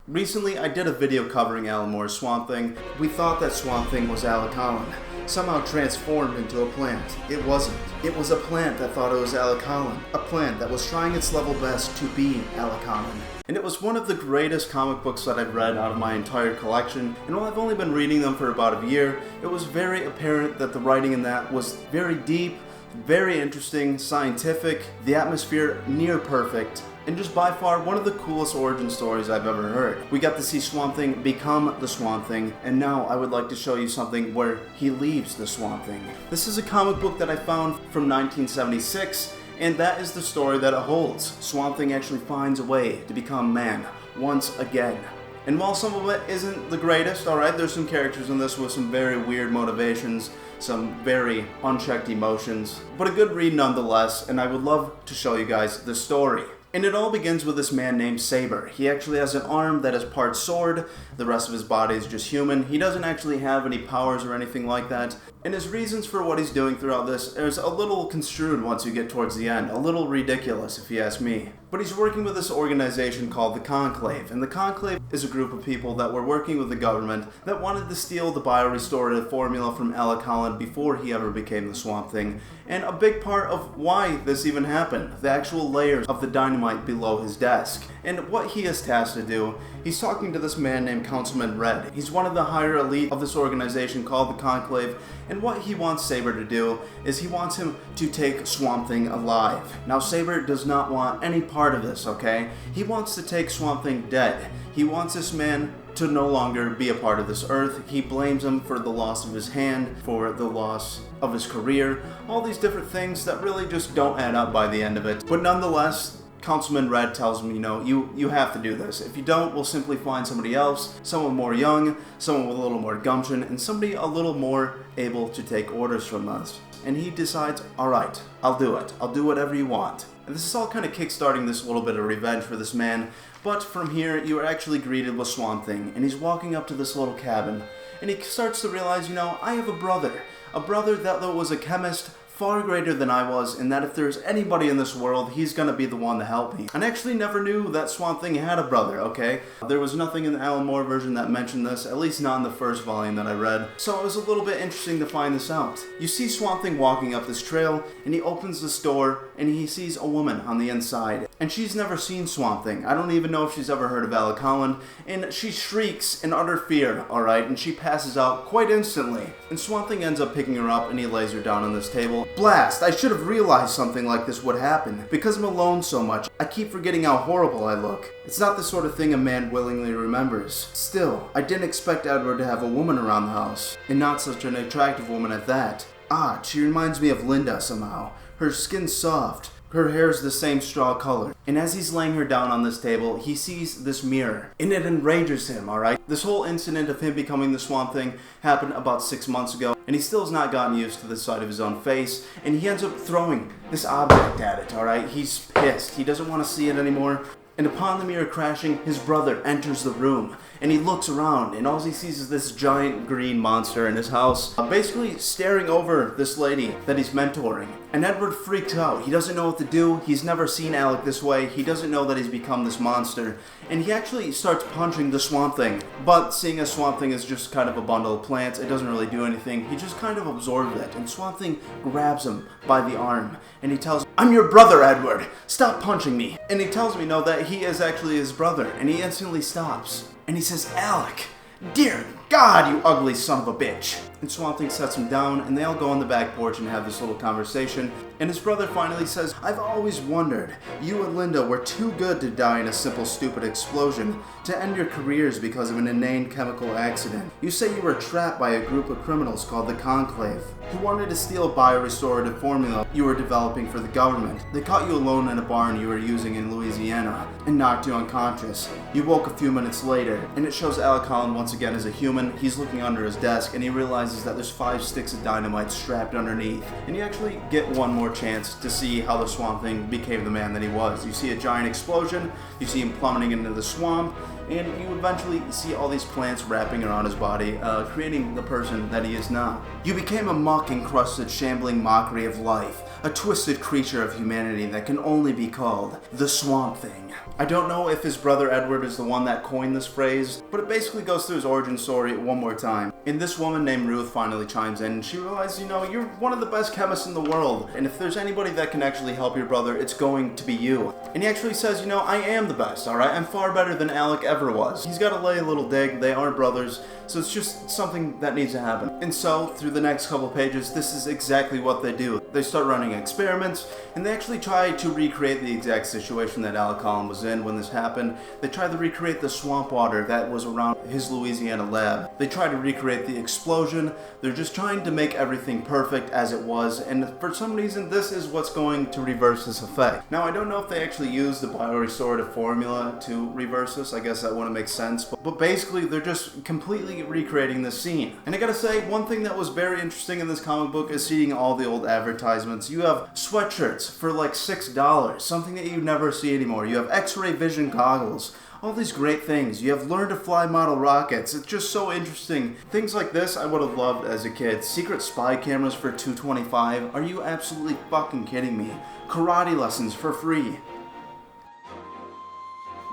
Recently, I did a video covering Alan Moore's Swamp Thing. We thought that Swamp Thing was Alec Holland, somehow transformed into a plant. It wasn't. It was a plant that thought it was Alec Holland, a plant that was trying its level best to be Alec Holland. And it was one of the greatest comic books that I've read out of my entire collection, and while I've only been reading them for about a year, it was very apparent that the writing in that was very deep, very interesting, scientific, the atmosphere near perfect, and just by far one of the coolest origin stories I've ever heard. We got to see Swamp Thing become the Swamp Thing, and now I would like to show you something where he leaves the Swamp Thing. This is a comic book that I found from 1976, and that is the story that it holds. Swamp Thing actually finds a way to become man once again. And while some of it isn't the greatest, alright, there's some characters in this with some very weird motivations, some very unchecked emotions, but a good read nonetheless, and I would love to show you guys the story. And it all begins with this man named Saber. He actually has an arm that is part sword, the rest of his body is just human. He doesn't actually have any powers or anything like that. And his reasons for what he's doing throughout this is a little construed once you get towards the end. A little ridiculous if you ask me. But he's working with this organization called the Conclave. And the Conclave is a group of people that were working with the government that wanted to steal the biorestorative formula from Alec Holland before he ever became the Swamp Thing. And a big part of why this even happened, the actual layers of the dynamite below his desk. And what he is tasked to do, he's talking to this man named Councilman Red. He's one of the higher elite of this organization called the Conclave, and what he wants Saber to do is he wants him to take Swamp Thing alive. Now Saber does not want any part of this, okay? He wants to take Swamp Thing dead. He wants this man to no longer be a part of this earth. He blames him for the loss of his hand, for the loss of his career, all these different things that really just don't add up by the end of it. But nonetheless, Councilman Red tells him, you have to do this. If you don't, we'll simply find somebody else, someone more young, someone with a little more gumption, and somebody a little more able to take orders from us. And he decides, alright, I'll do it. I'll do whatever you want. And this is all kind of kickstarting this little bit of revenge for this man, but from here, you are actually greeted with Swamp Thing, and he's walking up to this little cabin, and he starts to realize, I have a brother that was a chemist, far greater than I was, and that if there's anybody in this world, he's gonna be the one to help me. And I actually never knew that Swamp Thing had a brother, okay? There was nothing in the Alan Moore version that mentioned this, at least not in the first volume that I read, so it was a little bit interesting to find this out. You see Swamp Thing walking up this trail, and he opens this door, and he sees a woman on the inside. And she's never seen Swamp Thing. I don't even know if she's ever heard of Alec Holland, and she shrieks in utter fear, alright, and she passes out quite instantly. And Swamp Thing ends up picking her up, and he lays her down on this table. Blast! I should have realized something like this would happen. Because I'm alone so much, I keep forgetting how horrible I look. It's not the sort of thing a man willingly remembers. Still, I didn't expect Edward to have a woman around the house, and not such an attractive woman at that. Odd, she reminds me of Linda somehow. Her skin's soft. Her hair's the same straw color. And as he's laying her down on this table, he sees this mirror. And it enrages him, alright? This whole incident of him becoming the Swamp Thing happened about 6 months ago. And he still has not gotten used to the sight of his own face. And he ends up throwing this object at it, alright? He's pissed. He doesn't want to see it anymore. And upon the mirror crashing, his brother enters the room. And he looks around, and all he sees is this giant green monster in his house, basically staring over this lady that he's mentoring. And Edward freaks out. He doesn't know what to do. He's never seen Alec this way. He doesn't know that he's become this monster. And he actually starts punching the Swamp Thing. But seeing as Swamp Thing is just kind of a bundle of plants, it doesn't really do anything. He just kind of absorbs it. And Swamp Thing grabs him by the arm. And he tells him, "I'm your brother, Edward. Stop punching me." And he tells me, that he is actually his brother. And he instantly stops. And he says, "Alec, dear God, you ugly son of a bitch." And Swamp Thing sets him down, and they all go on the back porch and have this little conversation. And his brother finally says, "I've always wondered, you and Linda were too good to die in a simple stupid explosion, to end your careers because of an inane chemical accident. You say you were trapped by a group of criminals called the Conclave, who wanted to steal a biorestorative formula you were developing for the government. They caught you alone in a barn you were using in Louisiana, and knocked you unconscious. You woke a few minutes later," and it shows Alec Holland once again as a human. He's looking under his desk, and he realizes that there's 5 sticks of dynamite strapped underneath. And you actually get one more chance to see how the Swamp Thing became the man that he was. You see a giant explosion, you see him plummeting into the swamp, and you eventually see all these plants wrapping around his body, creating the person that he is now. You became a muck-encrusted, shambling mockery of life, a twisted creature of humanity that can only be called the Swamp Thing. I don't know if his brother Edward is the one that coined this phrase, but it basically goes through his origin story one more time. And this woman named Ruth finally chimes in, and she realizes, you're one of the best chemists in the world, and if there's anybody that can actually help your brother, it's going to be you. And he actually says, I am the best, alright? I'm far better than Alec ever was. He's got to lay a little dig, they are brothers, so it's just something that needs to happen. And so, through the next couple pages, this is exactly what they do. They start running experiments, and they actually try to recreate the exact situation that Alec Collin was in when this happened. They try to recreate the swamp water that was around his Louisiana lab. They try to recreate the explosion. They're just trying to make everything perfect as it was, and for some reason this is what's going to reverse this effect. Now I don't know if they actually use the biorestorative formula to reverse this. I guess that wouldn't make sense, but basically they're just completely recreating the scene. And I gotta say, one thing that was very interesting in this comic book is seeing all the old advertisements. You have sweatshirts for like $6, something that you never see anymore. You have X-ray vision goggles, all these great things. You have learn to fly model rockets. It's just so interesting. Things like this I would have loved as a kid. Secret spy cameras for $2.25. Are you absolutely fucking kidding me? Karate lessons for free.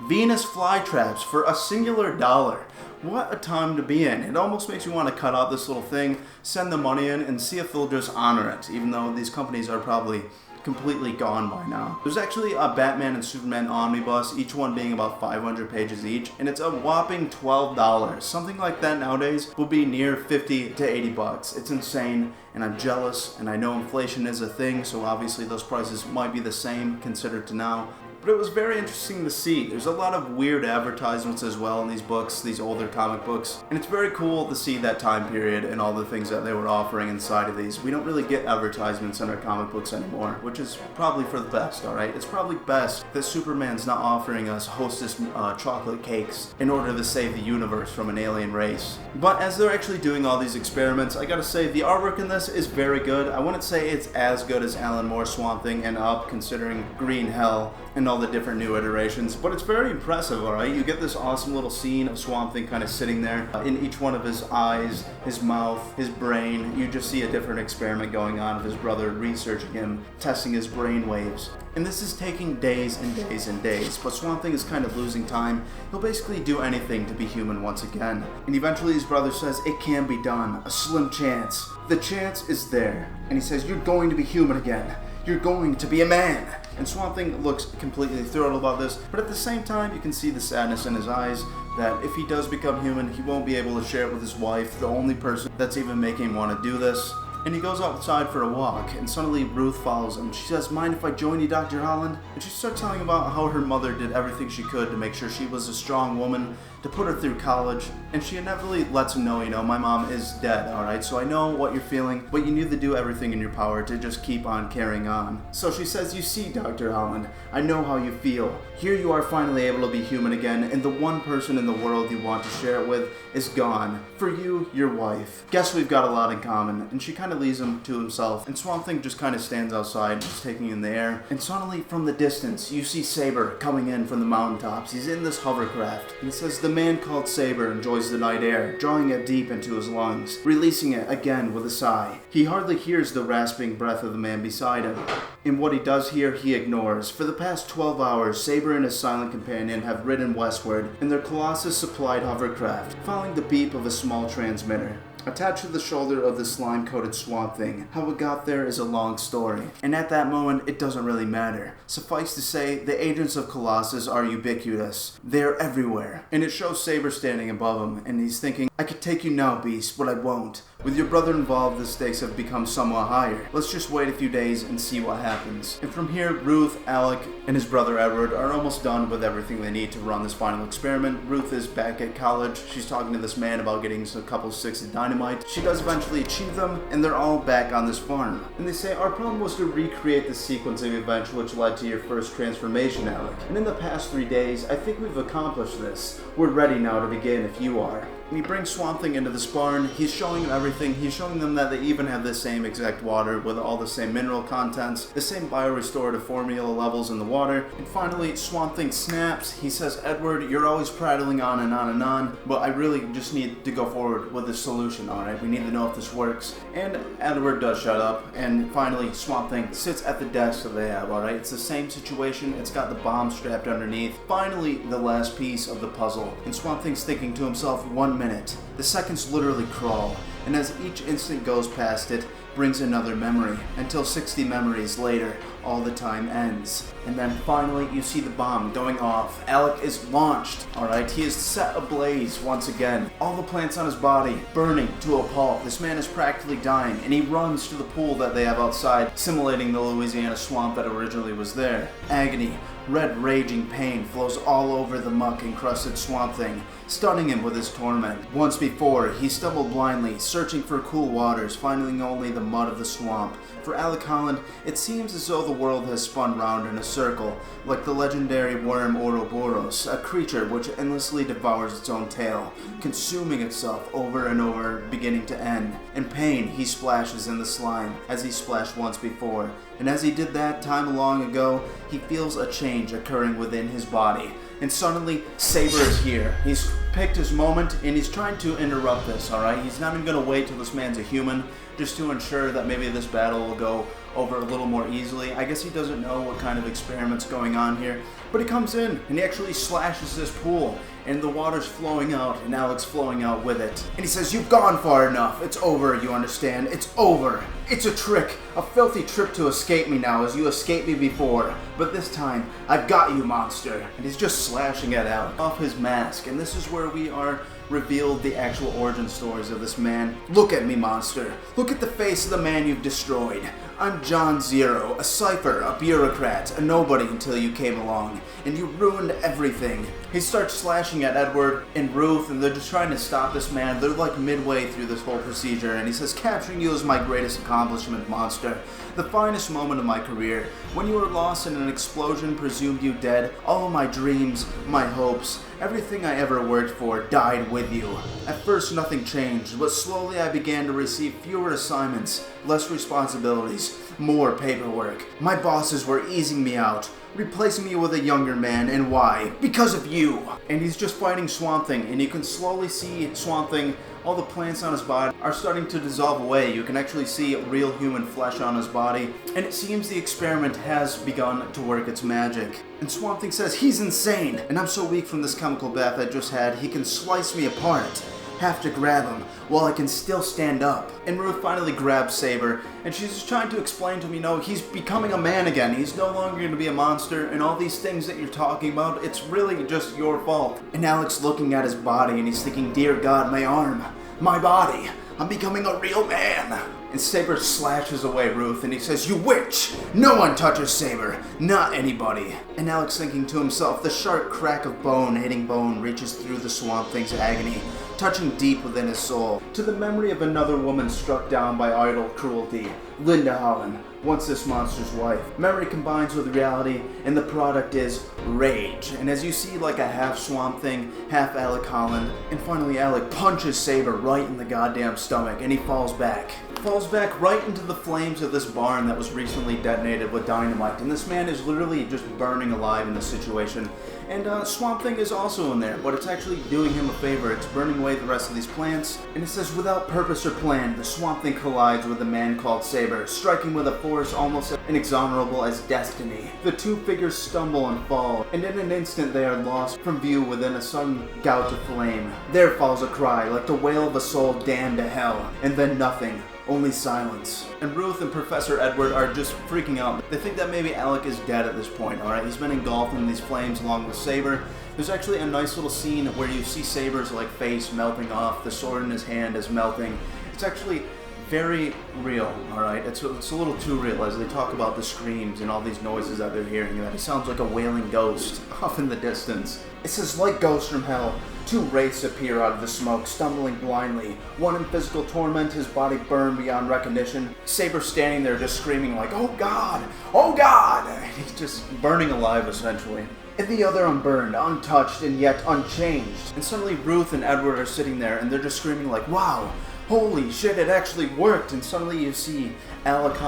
Venus flytraps for a singular $1. What a time to be in. It almost makes you want to cut out this little thing, send the money in, and see if they'll just honor it, even though these companies are probably completely gone by now. There's actually a Batman and Superman omnibus, each one being about 500 pages each, and it's a whopping $12. Something like that nowadays will be near 50 to 80 bucks. It's insane, and I'm jealous, and I know inflation is a thing, so obviously those prices might be the same considered to now. But it was very interesting to see. There's a lot of weird advertisements as well in these books, these older comic books. And it's very cool to see that time period and all the things that they were offering inside of these. We don't really get advertisements in our comic books anymore, which is probably for the best, alright? It's probably best that Superman's not offering us Hostess chocolate cakes in order to save the universe from an alien race. But as they're actually doing all these experiments, I gotta say the artwork in this is very good. I wouldn't say it's as good as Alan Moore's Swamp Thing and Up, considering Green Hell and all the different new iterations, but it's very impressive, alright? You get this awesome little scene of Swamp Thing kind of sitting there. In each one of his eyes, his mouth, his brain, you just see a different experiment going on of his brother researching him, testing his brain waves. And this is taking days and days and days, but Swamp Thing is kind of losing time. He'll basically do anything to be human once again. And eventually his brother says, it can be done, a slim chance. The chance is there. And he says, you're going to be human again. You're going to be a man. And Swamp Thing looks completely thrilled about this, but at the same time you can see the sadness in his eyes that if he does become human, he won't be able to share it with his wife, the only person that's even making him want to do this. And he goes outside for a walk, and suddenly Ruth follows him. She says, mind if I join you, Dr. Holland? And she starts telling about how her mother did everything she could to make sure she was a strong woman, to put her through college. And she inevitably lets him know, my mom is dead, alright? So I know what you're feeling, but you need to do everything in your power to just keep on carrying on. So she says, you see, Dr. Holland, I know how you feel. Here you are finally able to be human again, and the one person in the world you want to share it with is gone. For you, your wife. Guess we've got a lot in common. And she kind of leaves him to himself, and Swamp Thing just kind of stands outside, just taking in the air. And suddenly, from the distance, you see Saber coming in from the mountaintops. He's in this hovercraft, and it says, the man called Saber enjoys the night air, drawing it deep into his lungs, releasing it again with a sigh. He hardly hears the rasping breath of the man beside him. And what he does hear, he ignores. For the past 12 hours, Saber and his silent companion have ridden westward in their Colossus-supplied hovercraft, following the beep of a small transmitter. Attached to the shoulder of the slime-coated Swamp Thing. How it got there is a long story, and at that moment, it doesn't really matter. Suffice to say, the agents of Colossus are ubiquitous. They're everywhere. And it shows Saber standing above him, and he's thinking, I could take you now, Beast, but I won't. With your brother involved, the stakes have become somewhat higher. Let's just wait a few days and see what happens. And from here, Ruth, Alec, and his brother Edward are almost done with everything they need to run this final experiment. Ruth is back at college. She's talking to this man about getting a couple sticks of dynamite. She does eventually achieve them, and they're all back on this farm. And they say, our problem was to recreate the sequence of events which led to your first transformation, Alec. And in the past 3 days, I think we've accomplished this. We're ready now to begin if you are. And he brings Swamp Thing into this barn. He's showing them everything. He's showing them that they even have the same exact water with all the same mineral contents, the same biorestorative formula levels in the water. And finally, Swamp Thing snaps. He says, Edward, you're always prattling on and on and on, but I really just need to go forward with this solution, alright? We need to know if this works. And Edward does shut up, and finally, Swamp Thing sits at the desk that they have, alright? It's the same situation. It's got the bomb strapped underneath. Finally, the last piece of the puzzle. And Swamp Thing's thinking to himself, 1 minute. The seconds literally crawl, and as each instant goes past it, brings another memory, until 60 memories later, all the time ends. And then finally, you see the bomb going off. Alec is launched, alright? He is set ablaze once again. All the plants on his body burning to a pulp. This man is practically dying, and he runs to the pool that they have outside, simulating the Louisiana swamp that originally was there. Agony, red raging pain flows all over the muck-encrusted Swamp Thing, stunning him with his torment. Once before, he stumbled blindly, searching for cool waters, finding only the mud of the swamp. For Alec Holland, it seems as though the world has spun round in a circle, like the legendary worm Ouroboros, a creature which endlessly devours its own tail, consuming itself over and over, beginning to end. In pain, he splashes in the slime, as he splashed once before, and as he did that time long ago, he feels a change occurring within his body. And suddenly, Saber is here. He's picked his moment, and he's trying to interrupt this, alright? He's not even going to wait till this man's a human, just to ensure that maybe this battle will go over a little more easily. I guess he doesn't know what kind of experiment's going on here, but he comes in, and he actually slashes this pool, and the water's flowing out, and Alec's flowing out with it. And he says, you've gone far enough. It's over, you understand? It's over. It's a trick, a filthy trick to escape me now, as you escaped me before. But this time, I've got you, monster. And he's just slashing at Alec off his mask, and this is where we are revealed the actual origin stories of this man. Look at me, monster. Look at the face of the man you've destroyed. I'm John Zero, a cipher, a bureaucrat, a nobody until you came along, and you ruined everything. He starts slashing at Edward and Ruth, and they're just trying to stop this man. They're like midway through this whole procedure, and he says, capturing you is my greatest accomplishment, monster. The finest moment of my career. When you were lost in an explosion, presumed you dead, all of my dreams, my hopes, everything I ever worked for died with you. At first nothing changed, but slowly I began to receive fewer assignments, less responsibilities, more paperwork. My bosses were easing me out, replacing me with a younger man, and why? Because of you! And he's just fighting Swamp Thing, and you can slowly see Swamp Thing, all the plants on his body are starting to dissolve away. You can actually see real human flesh on his body, and it seems the experiment has begun to work its magic. And Swamp Thing says, he's insane, and I'm so weak from this chemical bath I just had, he can slice me apart. Have to grab him while I can still stand up. And Ruth finally grabs Saber, and she's just trying to explain to him, he's becoming a man again. He's no longer going to be a monster, and all these things that you're talking about, it's really just your fault. And Alec's looking at his body, and he's thinking, dear God, my arm, my body, I'm becoming a real man. And Saber slashes away Ruth, and he says, you witch! No one touches Saber, not anybody. And Alec's thinking to himself, the sharp crack of bone hitting bone reaches through the Swamp Thing's agony, touching deep within his soul, to the memory of another woman struck down by idle cruelty, Linda Holland, once this monster's wife. Memory combines with reality, and the product is rage. And as you see, like a half Swamp Thing, half Alec Holland, and finally Alec punches Saber right in the goddamn stomach, and he falls back. Falls back right into the flames of this barn that was recently detonated with dynamite, and this man is literally just burning alive in this situation. And Swamp Thing is also in there, but it's actually doing him a favor. It's burning away the rest of these plants. And it says, without purpose or plan, the Swamp Thing collides with a man called Saber, striking with a force almost as inexorable as destiny. The two figures stumble and fall, and in an instant they are lost from view within a sudden gout of flame. There falls a cry, like the wail of a soul damned to hell, and then nothing. Only silence. And Ruth and Professor Edward are just freaking out. They think that maybe Alec is dead at this point, alright? He's been engulfed in these flames along with Saber. There's actually a nice little scene where you see Saber's face melting off, the sword in his hand is melting. It's actually very real, alright? It's a little too real as they talk about the screams and all these noises that they're hearing. That he sounds like a wailing ghost off in the distance. It says, like ghosts from hell, two wraiths appear out of the smoke, stumbling blindly. One in physical torment, his body burned beyond recognition. Saber standing there just screaming like, oh God! Oh God! And he's just burning alive essentially. and the other unburned, untouched, and yet unchanged. And suddenly Ruth and Edward are sitting there, and they're just screaming like, wow, holy shit, it actually worked. And suddenly you see Alec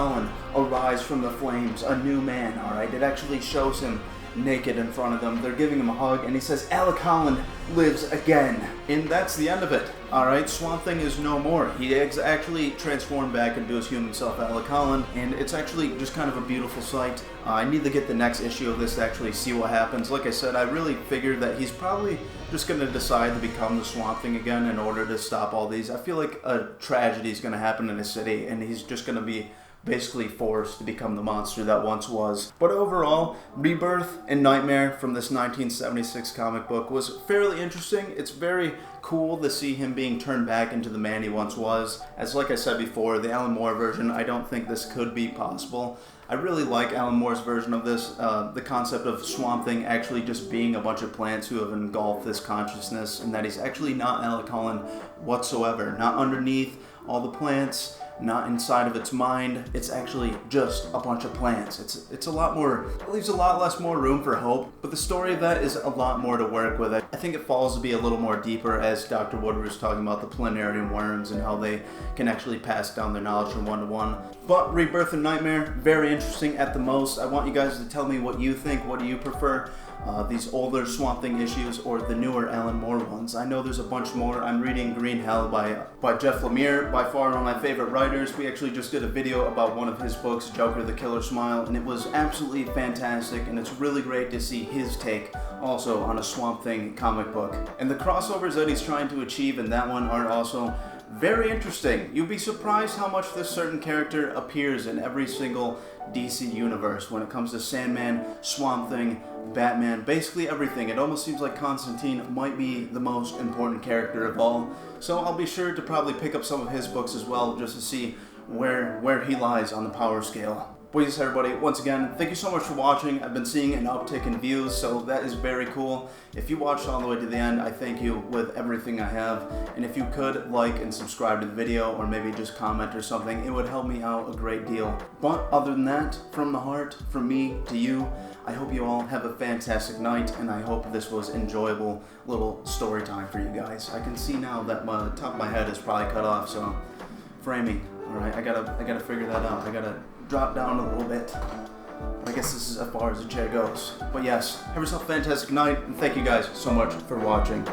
arise from the flames, a new man, alright? It actually shows him naked in front of them. They're giving him a hug, and he says, Alec lives again. And that's the end of it. Alright, Swamp Thing is no more. He actually transformed back into his human self, Alec, and it's actually just kind of a beautiful sight. I need to get the next issue of this to actually see what happens. Like I said, I really figured that he's probably just going to decide to become the Swamp Thing again in order to stop all these. I feel like a tragedy is going to happen in a city, and he's just going to be basically forced to become the monster that once was. But overall, Rebirth and Nightmare from this 1976 comic book was fairly interesting. It's very cool to see him being turned back into the man he once was. As like I said before, the Alan Moore version, I don't think this could be possible. I really like Alan Moore's version of this, the concept of Swamp Thing actually just being a bunch of plants who have engulfed this consciousness, and that he's actually not Alec whatsoever, not underneath all the plants, not inside of its mind. It's actually just a bunch of plants. It's a lot more, it leaves a lot less more room for hope, but the story of that is a lot more to work with. I think it falls to be a little more deeper, as Dr. Woodward was talking about the planarian worms and how they can actually pass down their knowledge from one to one. But Rebirth and Nightmare, very interesting at the most. I want you guys to tell me what you think. What do you prefer? These older Swamp Thing issues or the newer Alan Moore ones? I know there's a bunch more. I'm reading Green Hell by Jeff Lemire, by far one of my favorite writers. We actually just did a video about one of his books, Joker the Killer Smile, and it was absolutely fantastic, and it's really great to see his take also on a Swamp Thing comic book. And the crossovers that he's trying to achieve in that one are also very interesting. You'd be surprised how much this certain character appears in every single DC universe when it comes to Sandman, Swamp Thing, Batman, basically everything. It almost seems like Constantine might be the most important character of all. So I'll be sure to probably pick up some of his books as well, just to see where he lies on the power scale. But yes, everybody, once again, thank you so much for watching. I've been seeing an uptick in views, so that is very cool. If you watched all the way to the end, I thank you with everything I have. And if you could like and subscribe to the video, or maybe just comment or something, it would help me out a great deal. But other than that, from the heart, from me to you, I hope you all have a fantastic night, and I hope this was enjoyable little story time for you guys. I can see now that my top of my head is probably cut off, so framing. All right, I gotta figure that out. I gotta drop down a little bit. I guess this is as far as the chair goes. But yes, have yourself a fantastic night, and thank you guys so much for watching.